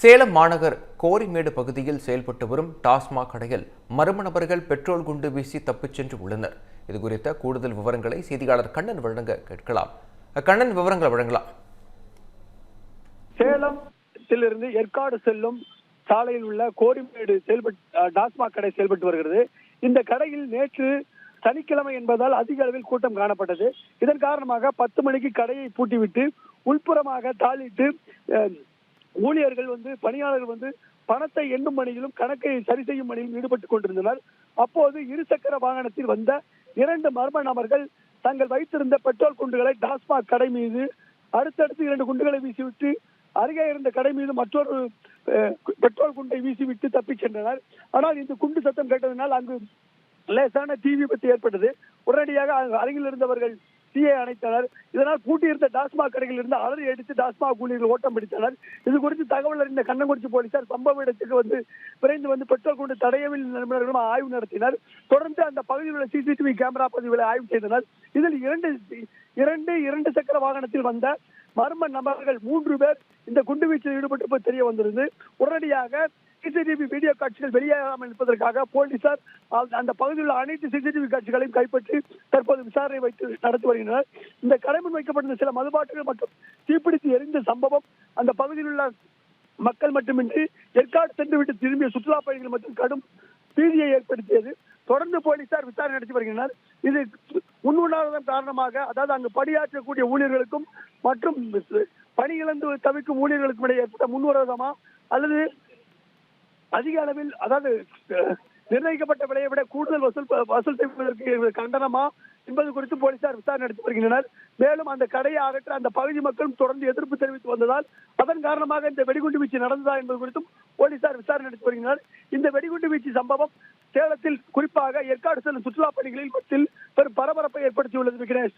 சேலம் மாநகர் கோரிமேடு பகுதியில் செயல்பட்டு வரும் டாஸ்மாக் கடையில் மர்ம நபர்கள் பெட்ரோல் குண்டு வீசி தப்பிச் சென்று உள்ளனர். இதுகுறித்த கூடுதல் விவரங்களை செய்தியாளர் கண்ணன் வழங்க கேட்கலாம். கண்ணன், விவரங்களை வழங்கலாம். சேலத்திலிருந்து ஏற்காடு செல்லும் சாலையில் உள்ள கோரிமேடு டாஸ்மாக் கடை செயல்பட்டு வருகிறது. இந்த கடையில் நேற்று சனிக்கிழமை என்பதால் அதிக அளவில் கூட்டம் காணப்பட்டது. இதன் காரணமாக 10 மணிக்கு கடையை பூட்டிவிட்டு உள்புறமாக தாளிட்டு ஊழியர்கள் பணியாளர்கள் பணத்தை எண்ணும் பணியிலும் கணக்கை சரி செய்யும் பணியிலும் ஈடுபட்டுக் கொண்டிருந்தனர். அப்போது இருசக்கர வாகனத்தில் வந்த 2 மர்ம நபர்கள் தங்கள் வைத்திருந்த பெட்ரோல் குண்டுகளை டாஸ்மாக் கடை மீது அடுத்தடுத்து 2 குண்டுகளை வீசிவிட்டு அருகே இருந்த கடை மீது மற்றொரு பெட்ரோல் குண்டை வீசிவிட்டு தப்பிச் சென்றனர். ஆனால் இந்த குண்டு சத்தம் கேட்டதனால் அங்கு லேசான தீ விபத்து ஏற்பட்டது. உடனடியாக அருகில் இருந்தவர்கள் தீயை அணைத்தனர். இதனால் பூட்டியிருந்த டாஸ்மாக் கடையில் இருந்து அலறி அடித்து டாஸ்மாக் ஊழியர்கள் ஓட்டம் பிடித்தனர். இது குறித்து தகவல் அறிந்த கண்ணங்குறிச்சி போலீசார் சம்பவ இடத்துக்கு விரைந்து பெட்ரோல் குண்டு தடயவியல் நிபுணர்களும் ஆய்வு நடத்தினர். தொடர்ந்து அந்த பகுதியில் உள்ள சிசிடிவி கேமரா பதிவுகளை ஆய்வு செய்தனர். இதில் இரண்டு சக்கர வாகனத்தில் வந்த மர்ம நபர்கள் 3 பேர் இந்த குண்டுவீச்சில் ஈடுபட்டு தெரிய வந்திருந்து உடனடியாக சிசிடிவி வீடியோ காட்சிகள் வெளியாகாமல் இருப்பதற்காக போலீசார் அந்த பகுதியில் உள்ள அனைத்து சிசிடிவி காட்சிகளையும் கைப்பற்றி தற்போது விசாரணை நடத்தி வருகின்றனர். இந்த கடை முன் வைக்கப்பட்டிருந்த சில மதுபாட்டிகள் மற்றும் தீப்பிடித்து எரிந்த சம்பவம் அந்த பகுதியில் உள்ள மக்கள் மட்டுமின்றி ஏற்காடு சென்றுவிட்டு திரும்பிய சுற்றுலா பயணிகள் மற்றும் கடும் பீதியை ஏற்படுத்தியது. தொடர்ந்து போலீசார் விசாரணை நடத்தி வருகின்றனர். இது முன்னுதாரணம் காரணமாக, அதாவது அங்கு பணியாற்றக்கூடிய ஊழியர்களுக்கும் மற்றும் பணி இழந்து தவிக்கும் ஊழியர்களுக்கும் இடையே ஏற்பட்ட முன்விரோதமா அல்லது அதிக அளவில், அதாவது நிர்ணயிக்கப்பட்ட விலையை விட கூடுதல் வசூல் செய்வதற்கு கண்டனமா என்பது குறித்து போலீசார் விசாரணை நடத்தி வருகின்றனர். மேலும் அந்த கடையை அகற்ற அந்த பகுதி மக்களும் தொடர்ந்து எதிர்ப்பு தெரிவித்து வந்ததால் அதன் காரணமாக இந்த வெடிகுண்டு வீச்சு நடந்ததா என்பது குறித்தும் போலீசார் விசாரணை நடத்தி வருகின்றனர். இந்த வெடிகுண்டு வீச்சு சம்பவம் சேலத்தில் குறிப்பாக ஏற்காடு செல்லும் சுற்றுலா பயணிகளில் பெரும் பரபரப்பை ஏற்படுத்தியுள்ளது. விக்னேஷ்.